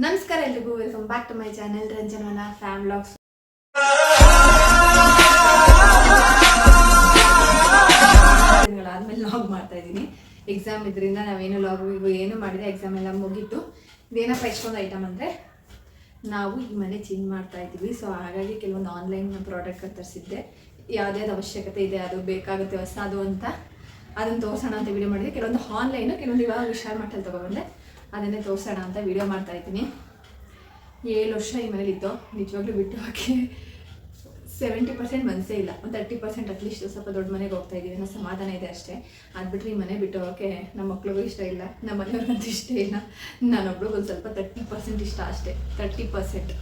ನಮಸ್ಕಾರ ಎಲ್ರಿಗೂ, welcome back to my channel ರಂಜನವನ ಫ್ಯಾಮ್ ವ್ಲಾಗ್ಸ್. ಆದ್ಮೇಲೆ ಲಾಗ್ ಮಾಡ್ತಾ ಇದ್ದೀನಿ. ಎಕ್ಸಾಮ್ ಇದ್ರಿಂದ ನಾವೇನು ಲಾಗ್ ಏನು ಮಾಡಿದೆ, ಎಕ್ಸಾಮ್ ಎಲ್ಲ ಮುಗೀತು. ಇದೇನಪ್ಪ ಇಷ್ಟೊಂದು ಐಟಮ್ ಅಂದರೆ, ನಾವು ಈ ಮನೆ ಚೇಂಜ್ ಮಾಡ್ತಾ ಇದ್ದೀವಿ. ಸೊ ಹಾಗಾಗಿ ಕೆಲವೊಂದು ಆನ್ಲೈನ್ ಪ್ರಾಡಕ್ಟ್ ತರಿಸಿದ್ದೆ. ಯಾವುದ್ಯಾವ್ದು ಅವಶ್ಯಕತೆ ಇದೆ, ಅದು ಬೇಕಾಗುತ್ತೆ ಹೊಸದು ಅಂತ ಅದನ್ನು ತೋರಿಸೋಣ ಅಂತ ವಿಡಿಯೋ ಮಾಡಿದೆ. ಕೆಲವೊಂದು ಆನ್ಲೈನು, ಕೆಲವೊಂದು ಇವಾಗ ವಿಶಾಲ್ ಮಟ್ಟಲ್ಲಿ ತೊಗೊಬಂದೆ. ಅದನ್ನೇ ತೋರಿಸೋಣ ಅಂತ ವಿಡಿಯೋ ಮಾಡ್ತಾ ಇದ್ದೀನಿ. 7 ವರ್ಷ ಈ ಮನೇಲಿತ್ತು. ನಿಜವಾಗ್ಲೂ ಬಿಟ್ಟು ಹಾಕಿ 70% ಮನಸ್ಸೇ ಇಲ್ಲ. ಒಂದು 30% ಅಟ್ಲೀಸ್ಟ್ ಸ್ವಲ್ಪ ದೊಡ್ಡ ಮನೆಗೆ ಹೋಗ್ತಾ ಇದ್ದೀವಿ ಅನ್ನೋ ಸಮಾಧಾನ ಇದೆ ಅಷ್ಟೇ. ಅದು ಬಿಟ್ಟರೆ ಈ ಮನೆ ಬಿಟ್ಟು ಹೋಗೋಕ್ಕೆ ನಮ್ಮ ಮಕ್ಳಿಗೂ ಇಷ್ಟ ಇಲ್ಲ, ನಮ್ಮ ಮನೆಯವ್ರಿಗಂತೂ ಇಷ್ಟ ಇಲ್ಲ. ನಾನೊಬ್ಳಿಗೆ ಒಂದು ಸ್ವಲ್ಪ 30% ಇಷ್ಟ ಅಷ್ಟೇ. 30%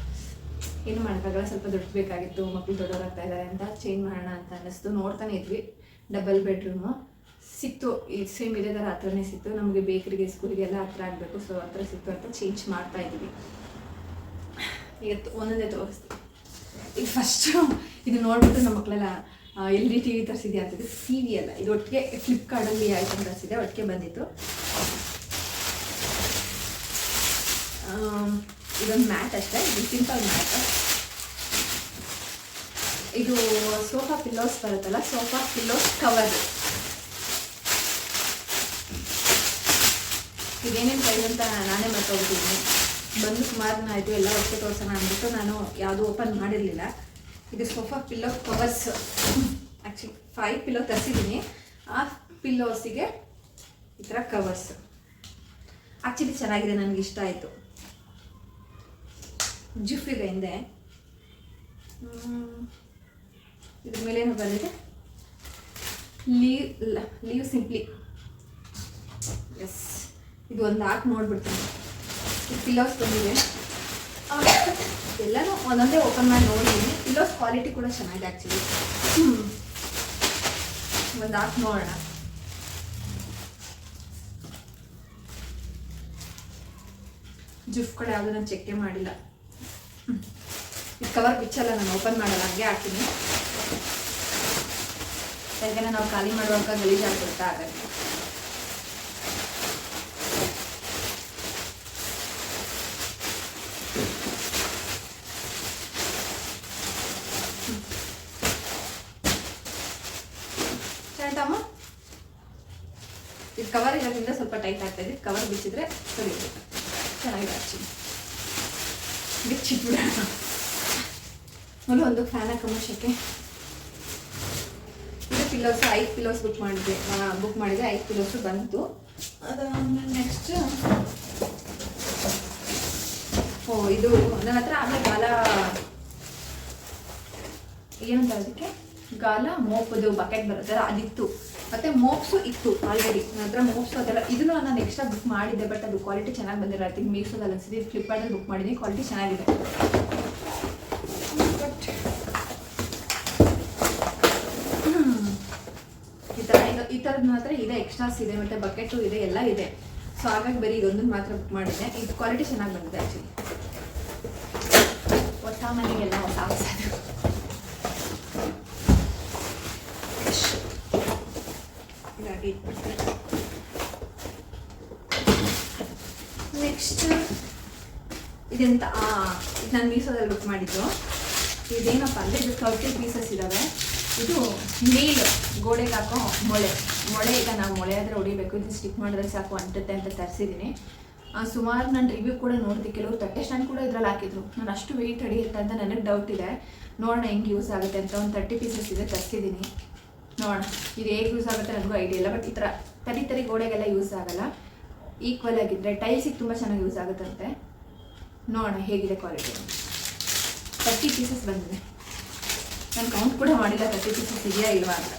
ಏನು ಮಾಡೋಕ್ಕಾಗಲ್ಲ. ಸ್ವಲ್ಪ ದೊಡ್ಡ ಬೇಕಾಗಿತ್ತು, ಮಕ್ಕಳು ದೊಡ್ಡವರಾಗ್ತಾ ಇದ್ದಾರೆ ಅಂತ ಚೇಂಜ್ ಮಾಡೋಣ ಅಂತ ಅನ್ನಿಸ್ತು. ನೋಡ್ತಾನೆ ಇದ್ವಿ. ಡಬಲ್ ಬೆಡ್ರೂಮು ಸಿಕ್ತು. ಈ ಸೇಮ್ ಇದೇ ಥರ ಹತ್ರನೇ ಸಿಕ್ತು. ನಮಗೆ ಬೇಕ್ರಿಗೆ ಸ್ಕೂಲಿಗೆಲ್ಲ ಹತ್ರ ಆಗಬೇಕು. ಸೊ ಹತ್ರ ಸಿಕ್ತು ಅಂತ ಚೇಂಜ್ ಮಾಡ್ತಾ ಇದ್ದೀವಿ. ಈಗ ಒಂದೊಂದೇ ತೋರಿಸ್ತೀವಿ. ಈಗ ಫಸ್ಟು ಇದು ನೋಡ್ಬಿಟ್ಟು ನಮ್ಮ ಮಕ್ಕಳೆಲ್ಲ LD TV ತರಿಸಿದ್ಯಾ ಅಂತಿದೆ. CV ಅಲ್ಲ, ಇದು ಒಟ್ಟಿಗೆ ಫ್ಲಿಪ್ಕಾರ್ಟಲ್ಲಿ ಐಟಮ್ ತರಿಸಿದೆ, ಒಟ್ಟಿಗೆ ಬಂದಿತ್ತು. ಇದೊಂದು ಮ್ಯಾಟ್ ಅಷ್ಟೇ, ಇದು ಸಿಂಪಲ್ ಮ್ಯಾಟ್. ಇದು ಸೋಫಾ ಪಿಲ್ಲೋಸ್ ಬರುತ್ತಲ್ಲ, ಸೋಫಾ ಪಿಲ್ಲೋಸ್ ಕವರ್. ಇದೇನೇನು ಪ್ರೈಸ್ ಅಂತ ನಾನೇ ಮರ್ತೋಗ್ಬಿಟ್ಟಿದ್ದೀನಿ. ಬಂದು ಸುಮಾರು ದಿನ ಆಯಿತು, ಎಲ್ಲ ಒಟ್ಟಿಗೆ ತೋರಿಸೋಣ ಅಂದ್ಬಿಟ್ಟು ನಾನು ಯಾವುದೂ ಓಪನ್ ಮಾಡಿರಲಿಲ್ಲ. ಇದು sofa pillow covers. Actually 5 pillow ತರಿಸಿದ್ದೀನಿ. ಆ ಪಿಲ್ಲೋಸಿಗೆ ಈ ಥರ ಕವರ್ಸ್. ಆ್ಯಕ್ಚುಲಿ ಚೆನ್ನಾಗಿದೆ, ನನಗೆ ಇಷ್ಟ ಆಯಿತು. ಜಿಫ್ ಇದೆ ಹಿಂದೆ. ಇದ್ರ ಮೇಲೇನು ಬಂದಿದೆ, ಲೀವ್ ಸಿಂಪ್ಲಿ. ಎಸ್, ಇದು ಒಂದು ಹಾಕಿ ನೋಡ್ಬಿಡ್ತೀನಿ. ಪಿಲ್ಲೋಸ್ ಬಂದಿದೆ. ಎಲ್ಲನೂ ಒಂದೊಂದೇ ಓಪನ್ ಮಾಡಿ ನೋಡಿದ್ದೀನಿ. ಪಿಲ್ಲೋಸ್ ಕ್ವಾಲಿಟಿ ಕೂಡ ಚೆನ್ನಾಗಿದೆ ಆ್ಯಕ್ಚುಲಿ. ಒಂದು ಹಾಕಿ ನೋಡೋಣ. ಜಿಫ್ ಕಡೆ ಯಾವುದೂ ನಾನು ಚೆಕ್ಕೆ ಮಾಡಿಲ್ಲ. ಇದು ಕವರ್ ಬಿಚ್ಚಲ್ಲ, ನಾನು ಓಪನ್ ಮಾಡಲ್ಲ, ಹಾಗೆ ಹಾಕ್ತೀನಿ. ಯಾಕೆಂದರೆ ನಾವು ಖಾಲಿ ಮಾಡುವಾಗ ಗಲೀಜಾಗ್ಬಿಡ್ತಾ ಆಗತ್ತೆ. ಇದು ಕವರ್ ಇರೋದ್ರಿಂದ ಸ್ವಲ್ಪ ಟೈಟ್ ಆಗ್ತಾ ಇದೆ. ಕವರ್ ಬಿಚ್ಚಿದ್ರೆ ಸರಿ ಚೆನ್ನಾಗಿದೆ ಆ್ಯಕ್ಚುಲಿ. ಬಿಚ್ಚಿಟ್ಬಿಡೋಣ. ಮೊದಲು ಒಂದು ಫ್ಯಾನ್ ಹಾಕೊಂಬಶಕ್ಕೆ. ಇದು ಪಿಲ್ಲೋಸ್ 5 ಪಿಲ್ಲೋಸ್ ಬುಕ್ ಮಾಡಿದೆ 5 ಪಿಲ್ಲೋಸು ಬಂತು. ಅದಾದ್ಮೇಲೆ ನೆಕ್ಸ್ಟ್ ಇದು ನನ್ನ ಹತ್ರ ಆಮೇಲೆ ಗಾಲ ಏನಂತ ಅದಕ್ಕೆ ಗಾಲ ಮೋಪದು ಬಕೆಟ್ ಬರುತ್ತಲ್ಲ, ಅದಿತ್ತು. ಮತ್ತು ಮೋಪ್ಸು ಇತ್ತು ಆಲ್ರೆಡಿ ನನ್ನ ಹತ್ರ. ಮೋಪ್ಸು ಅದೆಲ್ಲ ಇದನ್ನು ನಾನು ಎಕ್ಸ್ಟ್ರಾ ಬುಕ್ ಮಾಡಿದ್ದೆ. ಬಟ್ ಅದು ಕ್ವಾಲಿಟಿ ಚೆನ್ನಾಗಿ ಬಂದಿರೋ. ಐ ಥಿಂಕ್ ಮೀಶೋದಲ್ಲಿ ಅನಿಸಿದೆ. ಫ್ಲಿಪ್ಕಾರ್ಟಲ್ಲಿ ಬುಕ್ ಮಾಡಿದ್ದೀನಿ, ಕ್ವಾಲಿಟಿ ಚೆನ್ನಾಗಿದೆ. ಬಟ್ ಈ ಥರದ್ದು ಮಾತ್ರ ಇದೆ, ಎಕ್ಸ್ಟ್ರಾಸ್ ಇದೆ, ಮತ್ತು ಬಕೆಟು ಇದೆ, ಎಲ್ಲ ಇದೆ. ಸೊ ಹಾಗಾಗಿ ಬರೀ ಇದೊಂದನ್ನು ಮಾತ್ರ ಬುಕ್ ಮಾಡಿದ್ದೆ. ಇದು ಕ್ವಾಲಿಟಿ ಚೆನ್ನಾಗಿ ಬಂದಿದೆ ಆ್ಯಕ್ಚುಲಿ. ಹೊಸ ಮನೆಗೆಲ್ಲ ಹೊಸದು ಇದಾಗಿ ಇಟ್ಬಿಡ್ತೀನಿ. ನೆಕ್ಸ್ಟ್ ಇದೆಂತ ಇದು ನಾನು ಮೀಶೋದಲ್ಲಿ ಬುಕ್ ಮಾಡಿದ್ದು. ಇದೇನಪ್ಪ ಅಂದರೆ ಇದು 30 ಪೀಸಸ್ ಇದ್ದಾವೆ. ಇದು ನೀಲ್ ಗೋಡೆಗೆ ಹಾಕೋ ಮೊಳೆ. ಈಗ ನಾವು ಮೊಳೆ ಆದರೆ ಹೊಡಿಬೇಕು. ಇದು ಸ್ಟಿಕ್ ಮಾಡಿದ್ರೆ ಸಾಕು ಅಂಟುತ್ತೆ ಅಂತ ತರಿಸಿದ್ದೀನಿ. ಸುಮಾರು ನಾನು ರಿವ್ಯೂ ಕೂಡ ನೋಡಿದೆ. ಕೆಲವರು ತಟ್ಟೆ ಸ್ಟ್ಯಾಂಡ್ ಕೂಡ ಇದ್ರಲ್ಲಿ ಹಾಕಿದ್ರು. ನಾನು ಅಷ್ಟು ವೆಯ್ಟ್ ಹಿಡಿಯುತ್ತೆ ಅಂತ ನನಗೆ ಡೌಟ್ ಇದೆ. ನೋಡೋಣ ಹೆಂಗೆ ಯೂಸ್ ಆಗುತ್ತೆ ಅಂತ. ಒಂದು 30 ಪೀಸಸ್ ಇದೆ, ತರಿಸಿದ್ದೀನಿ. ನೋಡೋಣ ಇದು ಹೇಗೆ ಯೂಸ್ ಆಗುತ್ತೆ ನನಗೂ ಐಡಿಯಾ ಇಲ್ಲ. ಬಟ್ ಈ ಥರ ತರಿ ಗೋಡೆಗೆಲ್ಲ ಯೂಸ್ ಆಗಲ್ಲ. ಈಕ್ವಲ್ ಆಗಿದ್ದರೆ ಟೈಲ್ಸಿಗೆ ತುಂಬ ಚೆನ್ನಾಗಿ ಯೂಸ್ ಆಗುತ್ತಂತೆ. ನೋಡೋಣ ಹೇಗಿದೆ ಕ್ವಾಲಿಟಿ. 30 ಪೀಸಸ್ ಬಂದಿದೆ. ನಾನು ಕೌಂಟ್ ಕೂಡ ಮಾಡಿಲ್ಲ 30 ಪೀಸಸ್ ಇದೆಯಾ ಇಲ್ವಾ ಅಂತ.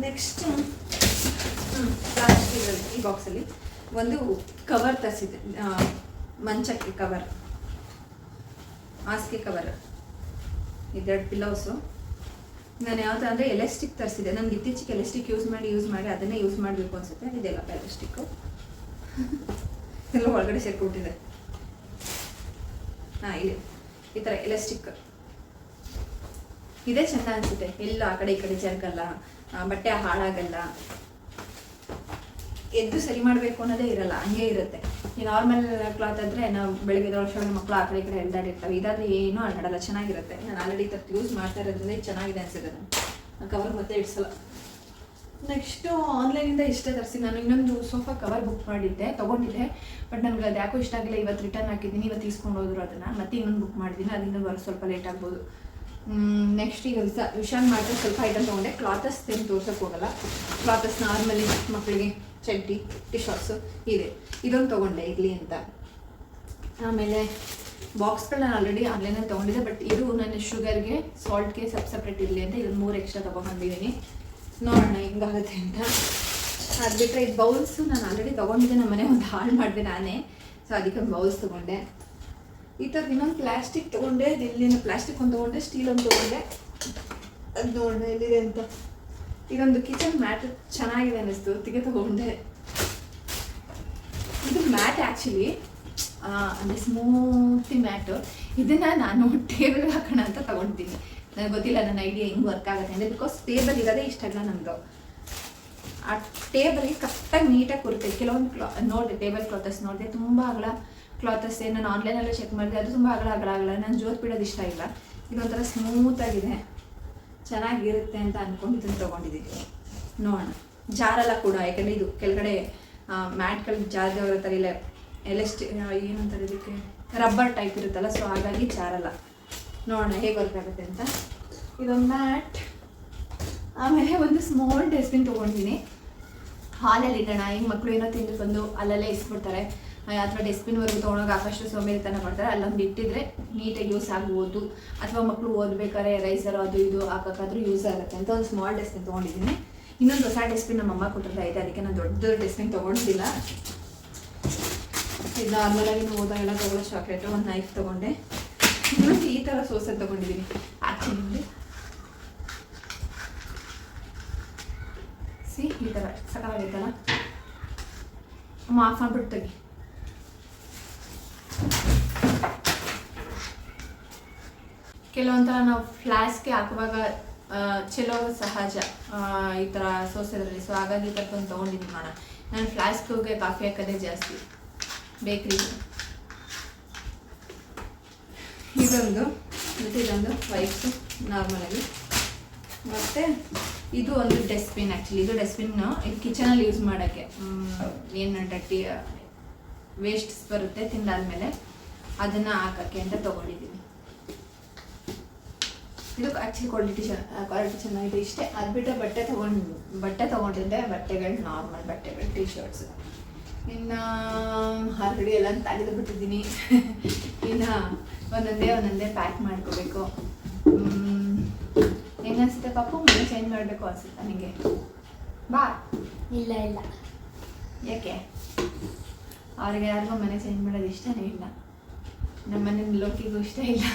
ನೆಕ್ಸ್ಟ್ ಲಾಸ್ಟ್ ಈ ಬಾಕ್ಸಲ್ಲಿ ಒಂದು ಕವರ್ ತರಿಸಿದೆ. ಮಂಚಕ್ಕೆ ಕವರ್, ಹಾಸಿಗೆ ಕವರ್. 2 ಪಿಲ್ಲೋಸು. ನಾನು ಯಾವ್ದು ಅಂದರೆ ಎಲಾಸ್ಟಿಕ್ ತರಿಸಿದೆ. ನನಗೆ ಇತ್ತೀಚೆಗೆ ಎಲಾಸ್ಟಿಕ್ ಯೂಸ್ ಮಾಡಿ ಅದನ್ನೇ ಯೂಸ್ ಮಾಡಬೇಕು ಅನಿಸುತ್ತೆ. ಇದೆಲ್ಲಪ್ಪ ಎಲಾಸ್ಟಿಕ್ಕು ಎಲ್ಲ ಒಳಗಡೆ ಸೇರ್ಕೊಟ್ಟಿದೆ. ಇಲ್ಲಿ ಈ ಥರ ಎಲಾಸ್ಟಿಕ್ ಇದೇ ಚೆಂದ ಅನಿಸುತ್ತೆ. ಎಲ್ಲ ಆ ಕಡೆ ಈ ಕಡೆ ಜರ್ಗಲ್ಲ, ಬಟ್ಟೆ ಹಾಳಾಗಲ್ಲ. ಎದ್ದು ಸರಿ ಮಾಡಬೇಕು ಅನ್ನೋದೇ ಇರಲ್ಲ, ಹಂಗೆ ಇರುತ್ತೆ. ಈ ನಾರ್ಮಲ್ ಕ್ಲಾತ್ ಆದರೆ ನಾವು ಬೆಳಗ್ಗೆ ವರ್ಷೊಳಗೆ ಮಕ್ಕಳು ಆ ಕಡೆ ಈ ಕಡೆ ಎಳ್ದಾಡಿರ್ತಾವೆ. ಇದಾದರೆ ಏನೂ ಅಲ್ಲಾಡಲ್ಲ, ಚೆನ್ನಾಗಿರುತ್ತೆ. ನಾನು ಆಲ್ರೆಡಿ ತಪ್ಪು ಯೂಸ್ ಮಾಡ್ತಾ ಇರೋದ್ರಿಂದ ಇದು ಚೆನ್ನಾಗಿದೆ ಅನಿಸಿದೆ. ನಾನು ಕವರ್ ಮತ್ತೆ ಇಡ್ಸಲ್ಲ. ನೆಕ್ಸ್ಟು ಆನ್ಲೈನಿಂದ ಇಷ್ಟೇ ತರಿಸಿ. ನಾನು ಇನ್ನೊಂದು ಸೋಫಾ ಕವರ್ ಬುಕ್ ಮಾಡಿದ್ದೆ, ತೊಗೊಂಡಿದ್ದೆ. ಬಟ್ ನನಗೆ ಅದು ಯಾಕೋ ಇಷ್ಟ ಆಗಿಲ್ಲ. ಇವತ್ತು ರಿಟರ್ನ್ ಹಾಕಿದ್ದೀನಿ, ಇವತ್ತು ಇಸ್ಕೊಂಡು ಹೋದ್ರು ಅದನ್ನು. ಮತ್ತೆ ಇನ್ನೊಂದು ಬುಕ್ ಮಾಡಿದ್ದೀನಿ, ಅದರಿಂದ ಬರೋ ಸ್ವಲ್ಪ ಲೇಟ್ ಆಗ್ಬೋದು. ನೆಕ್ಸ್ಟ್ ಈಗ ವಿಶಾಲ್ ಮಾಡಿದ್ರೆ ಸ್ವಲ್ಪ ಐಟಮ್ ತೊಗೊಂಡೆ. ಕ್ಲಾತಸ್ ಏನು ತೋರ್ಸೋಕ್ಕೆ ಹೋಗಲ್ಲ. ಕ್ಲಾತಸ್ ನಾರ್ಮಲಿ ಮಕ್ಕಳಿಗೆ ಚಡ್ಡಿ, ಟಿ ಶಾರ್ಟ್ಸು ಇದೆ. ಇದೊಂದು ತೊಗೊಂಡೆ ಇರಲಿ ಅಂತ. ಆಮೇಲೆ ಬಾಕ್ಸ್ಗಳು ನಾನು ಆಲ್ರೆಡಿ ಆನ್ಲೈನಲ್ಲಿ ತೊಗೊಂಡಿದ್ದೆ. ಬಟ್ ಇದು ನನ್ನ ಶುಗರ್ಗೆ, ಸಾಲ್ಟ್ಗೆ ಸಪ್ರೇಟ್ ಇರಲಿ ಅಂತ ಇದನ್ನು 3 ಎಕ್ಸ್ಟ್ರಾ ತೊಗೊಂಡಿದ್ದೀನಿ. ನೋಡೋಣ ಹೆಂಗಾಗುತ್ತೆ ಅಂತ. ಅದು ಬಿಟ್ಟರೆ ಇದು ಬೌಲ್ಸು ನಾನು ಆಲ್ರೆಡಿ ತೊಗೊಂಡಿದ್ದೆ. ನಮ್ಮ ಮನೆ ಒಂದು ಹಾಳು ಮಾಡಿದೆ ನಾನೇ. ಸೊ ಅದಕ್ಕೆ ಒಂದು ಬೌಲ್ಸ್ ತೊಗೊಂಡೆ. ಈ ಥರದ್ದು ಇನ್ನೊಂದು ಪ್ಲಾಸ್ಟಿಕ್ ತೊಗೊಂಡೆ. ಇಲ್ಲಿನ ಪ್ಲಾಸ್ಟಿಕ್ ಒಂದು ತೊಗೊಂಡೆ, ಸ್ಟೀಲ್ ಒಂದು ತೊಗೊಂಡೆ. ಅದು ನೋಡೋಣ ಎಲ್ಲಿದೆ ಅಂತ. ಇದೊಂದು ಕಿಚನ್ ಮ್ಯಾಟ್ ಚೆನ್ನಾಗಿದೆ ಅನ್ನಿಸ್ತು, ಅದಕ್ಕೆ ತೊಗೊಂಡೆ. ಇದು ಮ್ಯಾಟ್ ಆ್ಯಕ್ಚುಲಿ ಅಂದರೆ ಸ್ಮೂತಿ ಮ್ಯಾಟು. ಇದನ್ನು ನಾನು ಟೇಬಲ್ಗೆ ಹಾಕೋಣ ಅಂತ ತೊಗೊಳ್ತೀನಿ. ನನಗೆ ಗೊತ್ತಿಲ್ಲ ನನ್ನ ಐಡಿಯಾ ಹೆಂಗೆ ವರ್ಕ್ ಆಗುತ್ತೆ ಅಂದರೆ, ಬಿಕಾಸ್ ಟೇಬಲ್ ಇರೋದೇ ಇಷ್ಟ ಇಲ್ಲ ನಮ್ಮದು. ಆ ಟೇಬಲ್ಗೆ ಕರೆಕ್ಟಾಗಿ ನೀಟಾಗಿ ಕೂರುತ್ತೆ. ಕೆಲವೊಂದು ನೋಡಿದೆ ಟೇಬಲ್ ಕ್ಲಾತಸ್ ನೋಡಿದೆ, ತುಂಬ ಅಗಲ ಕ್ಲಾತಸ್. ನಾನು ಆನ್ಲೈನಲ್ಲೇ ಚೆಕ್ ಮಾಡಿದೆ, ಅದು ತುಂಬ ಅಗಲ. ನಾನು ಜೋತ್ ಬಿಡೋದು ಇಷ್ಟ ಇಲ್ಲ. ಇದೊಂಥರ ಸ್ಮೂತಾಗಿದೆ, ಚೆನ್ನಾಗಿರುತ್ತೆ ಅಂತ ಅಂದ್ಕೊಂಡು ಇದನ್ನು ತೊಗೊಂಡಿದ್ದೀನಿ. ನೋಡೋಣ. ಜಾರಲ್ಲ ಕೂಡ, ಯಾಕಂದರೆ ಇದು ಕೆಳಗಡೆ ಮ್ಯಾಟ್ಗಳು ಜಾರದೇ ಇರುತ್ತಲ್ಲ, ಇಲ್ಲ ಏನಂತಾರೆ ಇದಕ್ಕೆ, ರಬ್ಬರ್ ಟೈಪ್ ಇರುತ್ತಲ್ಲ. ಸೊ ಹಾಗಾಗಿ ಜಾರಲ್ಲ. ನೋಡೋಣ ಹೇಗೆ ವರ್ಕ್ ಆಗುತ್ತೆ ಅಂತ. ಇದೊಂದು ಮ್ಯಾಟ್. ಆಮೇಲೆ ಒಂದು ಸ್ಮಾಲ್ ಡಸ್ಟ್ಬಿನ್ ತೊಗೊಂಡಿದ್ದೀನಿ. ಹಾಲಲ್ಲಿ ಇಡೋಣ. ಈಗ ಮಕ್ಕಳು ಏನೋ ತಿಂದು ಬಂದು ಅಲ್ಲಲ್ಲೇ ಇಸ್ಬಿಡ್ತಾರೆ, ಅಥವಾ ಡಸ್ಟ್ಬಿನ್ವರೆಗೂ ತೊಗೊಂಡೋಗಿ ಆಕಷ್ಟು ಸೋಂಬೇರಿತನ ಮಾಡ್ತಾರೆ. ಅಲ್ಲೊಂದು ಇಟ್ಟಿದ್ರೆ ನೀಟಾಗಿ ಯೂಸ್ ಆಗ್ಬೋದು. ಅಥವಾ ಮಕ್ಕಳು ಓದ್ಬೇಕಾದ್ರೆ ರೈಸರು ಅದು ಇದು ಹಾಕೋಕ್ಕಾದ್ರೂ ಯೂಸ್ ಆಗುತ್ತೆ ಅಂತ ಒಂದು ಸ್ಮಾಲ್ ಡಸ್ಟ್ಬಿನ್ ತೊಗೊಂಡಿದ್ದೀನಿ. ಇನ್ನೊಂದು ಹೊಸ ಡಸ್ಟ್ಬಿನ್ ನಮ್ಮಮ್ಮ ಕೊಟ್ಟಿರ್ತೈತೆ, ಅದಕ್ಕೆ ನಾನು ದೊಡ್ಡ ಡಸ್ಟ್ಬಿನ್ ತೊಗೊಂಡಿಲ್ಲ. ಇದು ನಾರ್ಮಲಾಗಿ ಓದಾಗೆಲ್ಲ ತೊಗೊಳ್ಳೋ ಚಾಕ್ಲೇಟು. ಒಂದು ನೈಫ್ ತೊಗೊಂಡೆ. ಇನ್ನೊಂದು ಈ ಥರ ಸೋಸಲ್ಲಿ ತೊಗೊಂಡಿದ್ದೀನಿ. ಆ್ಯಕ್ಚುಲಿ ಈ ಥರ ಸಕಾಲಾಗೈತಲ್ಲ. ಆಫ್ ಮಾಡ್ಬಿಟ್ಟು ತೆಗಿ. ಕೆಲವೊಂಥರ ನಾವು ಫ್ಲಾಸ್ಗೆ ಹಾಕುವಾಗ ಚೆಲ್ಲೋ ಸಹಜ ಈ ಥರ ಸೋಸೋದ್ರಲ್ಲಿ. ಸೊ ಹಾಗಾಗಿ ಈ ಥರದ್ದು ತೊಗೊಂಡಿದ್ದೀನಿ. ನಾನು ಫ್ಲಾಸ್ಕಿಗೆ ಕಾಫಿ ಹಾಕೋದೇ ಜಾಸ್ತಿ, ಬೇಕ್ರಿ. ಇದೊಂದು ಮತ್ತು ಇದೊಂದು ವೈಪ್ಸು ನಾರ್ಮಲಾಗಿ. ಮತ್ತು ಇದು ಒಂದು ಡಸ್ಟ್ಬಿನ್. ಆ್ಯಕ್ಚುಲಿ ಇದು ಡಸ್ಟ್ಬಿನ್ನು ಇದು ಕಿಚನಲ್ಲಿ ಯೂಸ್ ಮಾಡೋಕ್ಕೆ. ಏನು ಡಟ್ಟಿ ವೇಸ್ಟ್ಸ್ ಬರುತ್ತೆ ತಿಂದಾದ್ಮೇಲೆ ಅದನ್ನು ಹಾಕೋಕ್ಕೆ ಅಂತ ತೊಗೊಂಡಿದ್ದೀನಿ. ಇದು ಆ್ಯಕ್ಚುಲಿ ಕ್ವಾಲಿಟಿ ಚೆನ್ನಾಗಿದೆ. ಇಷ್ಟೇ. ಅದು ಬಿಟ್ಟರೆ ಬಟ್ಟೆ ತೊಗೊಂಡಿದ್ದೆ. ಬಟ್ಟೆಗಳು ನಾರ್ಮಲ್ ಬಟ್ಟೆಗಳು, ಟಿ ಶರ್ಟ್ಸ್. ಇನ್ನು ಆಲ್ರೆಡಿ ಎಲ್ಲ ತೆಗೆದು ಬಿಟ್ಟಿದ್ದೀನಿ. ಇನ್ನು ಒಂದೊಂದೇ ಪ್ಯಾಕ್ ಮಾಡ್ಕೋಬೇಕು. ಹೆಂಗನ್ಸುತ್ತೆ ಪಾಪು? ಮನೆ ಚೇಂಜ್ ಮಾಡಬೇಕು ಅನಿಸುತ್ತಾ ನಿಮಗೆ? ಬಾ. ಇಲ್ಲ ಯಾಕೆ? ಅವ್ರಿಗೆ ಯಾರಿಗೂ ಮನೆ ಚೇಂಜ್ ಮಾಡೋದು ಇಷ್ಟನೇ ಇಲ್ಲ. ನಮ್ಮ ಮನೆ ಲೋಕಿಗೂ ಇಷ್ಟ ಇಲ್ಲ.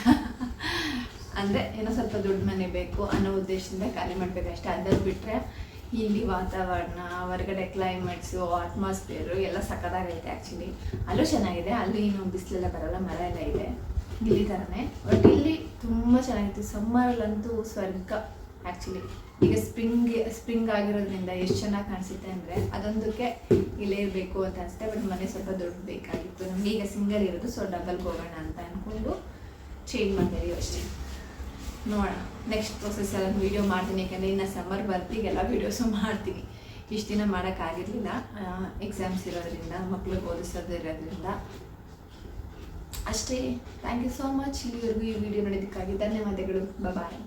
ಅಂದರೆ ಏನೋ ಸ್ವಲ್ಪ ದೊಡ್ಡ ಮನೆ ಬೇಕು ಅನ್ನೋ ಉದ್ದೇಶದಿಂದ ಖಾಲಿ ಮಾಡಬೇಕಷ್ಟೇ. ಅದನ್ನು ಬಿಟ್ಟರೆ ಇಲ್ಲಿ ವಾತಾವರಣ, ಹೊರಗಡೆ ಕ್ಲೈಮೇಟ್ಸು, ಅಟ್ಮಾಸ್ಫಿಯರು ಎಲ್ಲ ಸಕ್ಕತ್ತಾಗೈತೆ. ಆ್ಯಕ್ಚುಲಿ ಅಲ್ಲೂ ಚೆನ್ನಾಗಿದೆ. ಅಲ್ಲಿ ಇನ್ನೂ ಬಿಸಿಲೆಲ್ಲ ಬರೋಲ್ಲ, ಮರ ಎಲ್ಲ ಇದೆ. ಇಲ್ಲಿ ಥರನೇ. ಬಟ್ ಇಲ್ಲಿ ತುಂಬ ಚೆನ್ನಾಗಿತ್ತು. ಸಮ್ಮರಲ್ಲಂತೂ ಸ್ವರ್ಗ ಆ್ಯಕ್ಚುಲಿ. ಈಗ ಸ್ಪ್ರಿಂಗ್ ಆಗಿರೋದ್ರಿಂದ ಎಷ್ಟು ಚೆನ್ನಾಗಿ ಕಾಣಿಸುತ್ತೆ ಅಂದರೆ ಅದೊಂದಕ್ಕೆ ಇಲ್ಲೇ ಇರಬೇಕು ಅಂತ ಅನಿಸುತ್ತೆ. ಬಟ್ ಮನೆ ಸ್ವಲ್ಪ ದೊಡ್ಡ ಬೇಕಾಗಿತ್ತು ನಮಗೆ. ಈಗ ಸಿಂಗಲ್ ಇರೋದು, ಸೊ ಡಬಲ್ಗೆ ಹೋಗೋಣ ಅಂತ ಅಂದ್ಕೊಂಡು ಚೇಂಜ್ ಮಾಡಿದ್ದೀವಿ ಅಷ್ಟೇ. ನೋಡೋಣ ನೆಕ್ಸ್ಟ್ ಪ್ರೊಸೆಸ್ ಎಲ್ಲ ವೀಡಿಯೋ ಮಾಡ್ತೀನಿ. ಯಾಕಂದರೆ ಇನ್ನು ಸಮ್ಮರ್ ಬರ್ತಿಗೆಲ್ಲ ವೀಡಿಯೋಸು ಮಾಡ್ತೀನಿ. ಇಷ್ಟು ದಿನ ಮಾಡೋಕ್ಕಾಗಿರಲಿಲ್ಲ, ಎಕ್ಸಾಮ್ಸ್ ಇರೋದ್ರಿಂದ, ಮಕ್ಳಿಗೆ ಓದಿಸೋದಿರೋದ್ರಿಂದ ಅಷ್ಟೇ. Thank you so much. ಇಲ್ಲಿವರೆಗೂ ಈ ವಿಡಿಯೋ ನೋಡೋದಕ್ಕಾಗಿ ಧನ್ಯವಾದಗಳು. ಬಾಯ್.